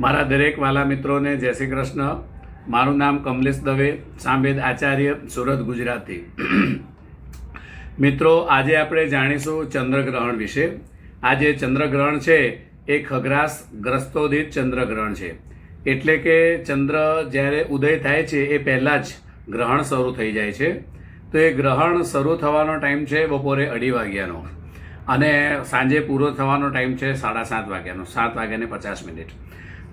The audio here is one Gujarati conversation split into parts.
મારા દરેક વાલા મિત્રોને જય શ્રી કૃષ્ણ. મારું નામ કમલેશ દવે, સામવેદ આચાર્ય, સુરત, ગુજરાતી. મિત્રો, આજે આપણે જાણીશું ચંદ્રગ્રહણ વિશે. આ જે ચંદ્રગ્રહણ છે એ ખગ્રાસ ગ્રસ્તોદિત ચંદ્રગ્રહણ છે. એટલે કે ચંદ્ર જ્યારે ઉદય થાય છે એ પહેલાં જ ગ્રહણ શરૂ થઈ જાય છે. તો એ ગ્રહણ શરૂ થવાનો ટાઈમ છે બપોરે 2:30 વાગ્યાનો અને સાંજે પૂરો થવાનો ટાઈમ છે 7:30 વાગ્યાનો, 7:50.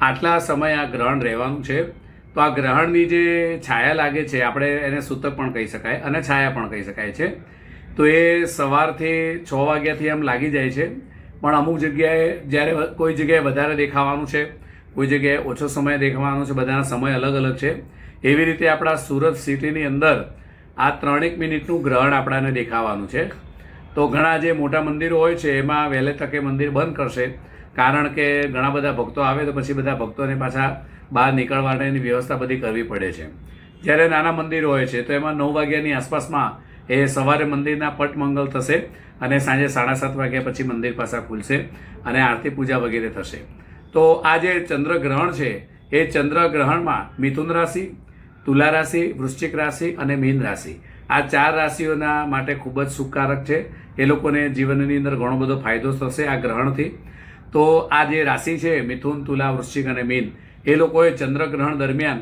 આટલા સમય આ ગ્રહણ રહેવાનું છે. તો આ ગ્રહણની જે છાયા લાગે છે, આપણે એને સૂતક પણ કહી શકાય અને છાયા પણ કહી શકાય છે. તો એ સવારથી 6 વાગ્યાથી એમ લાગી જાય છે. પણ અમુક જગ્યાએ જ્યારે કોઈ જગ્યાએ વધારે દેખાવાનું છે, કોઈ જગ્યાએ ઓછો સમય દેખાવાનો છે, બધાના સમય અલગ અલગ છે. એવી રીતે આપણા સુરત સિટીની અંદર આ 3 મિનિટનું ગ્રહણ આપણાને દેખાવાનું છે. તો ઘણા જે મોટા મંદિરો હોય છે એમાં વહેલે તકે મંદિર બંધ કરશે, કારણ કે ઘણા બધા ભક્તો આવે તો પછી બધા ભક્તોને પાછા બહાર નીકળવા માટેની વ્યવસ્થા બધી કરવી પડે છે. જ્યારે નાના મંદિરો હોય છે તો એમાં 9 વાગ્યાની આસપાસમાં એ સવારે મંદિરના પટ મંગલ થશે અને સાંજે 7:30 વાગ્યા પછી મંદિર પાછા ખુલશે અને આરતી પૂજા વગેરે થશે. તો આ જે ચંદ્રગ્રહણ છે એ ચંદ્રગ્રહણમાં મિથુન રાશિ, તુલા રાશિ, વૃશ્ચિક રાશિ અને મીન રાશિ, આ 4 રાશિઓના માટે ખૂબ જ સુખકારક છે. એ લોકોને જીવનની અંદર ઘણો બધો ફાયદો થશે આ ગ્રહણથી. તો આ જે રાશિ છે મિથુન, તુલા, વૃશ્ચિક અને મીન, એ લોકોએ ચંદ્રગ્રહણ દરમિયાન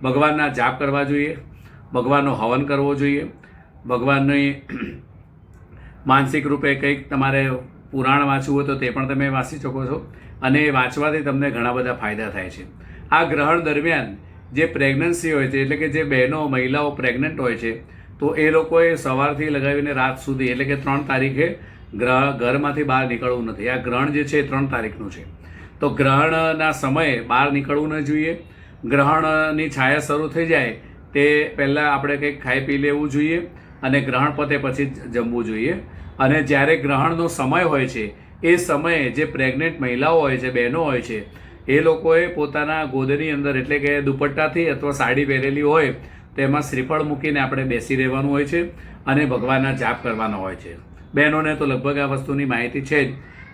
ભગવાનના જાપ કરવા જોઈએ, ભગવાનનો હવન કરવો જોઈએ, ભગવાનની માનસિક રૂપે કંઈક તમારે પુરાણ વાંચવું હોય તો તે પણ તમે વાંચી શકો છો અને એ વાંચવાથી તમને ઘણા બધા ફાયદા થાય છે. આ ગ્રહણ દરમિયાન જે પ્રેગ્નન્સી હોય છે, એટલે કે જે બહેનો, મહિલાઓ પ્રેગ્નન્ટ હોય છે, તો એ લોકોએ સવારથી લગાવીને રાત સુધી, એટલે કે 3 તારીખે ઘરમાંથી બહાર નીકળવું નથી. આ ગ્રહણ જે છે 3 તારીખનું છે. તો ગ્રહણના સમયે બહાર નીકળવું ન જોઈએ. ગ્રહણની છાયા શરૂ થઈ જાય તે પહેલાં આપણે કંઈક ખાઈ પી લેવું જોઈએ અને ગ્રહણ પતે પછી જ જમવું જોઈએ. અને જ્યારે ગ્રહણનો સમય હોય છે એ સમયે જે પ્રેગ્નેન્ટ મહિલાઓ હોય છે, બહેનો હોય છે, એ લોકોએ પોતાના ગોદની અંદર, એટલે કે દુપટ્ટાથી અથવા સાડી પહેરેલી હોય તેમાં શ્રીફળ મૂકીને આપણે બેસી રહેવાનું હોય છે અને ભગવાનના જાપ કરવાનો હોય છે. બહેનોને તો લગભગ આ વસ્તુની માહિતી છે જ,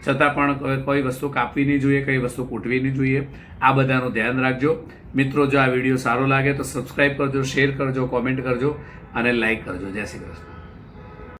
છતાં પણ કોઈ વસ્તુ કાપવી નહીં જોઈએ, કઈ વસ્તુ કૂટવી નહીં જોઈએ. આ બધાનું ધ્યાન રાખજો. મિત્રો, જો આ વિડીયો સારો લાગે તો સબસ્ક્રાઈબ કરજો, શેર કરજો, કોમેન્ટ કરજો અને લાઈક કરજો. જય શ્રી કૃષ્ણ.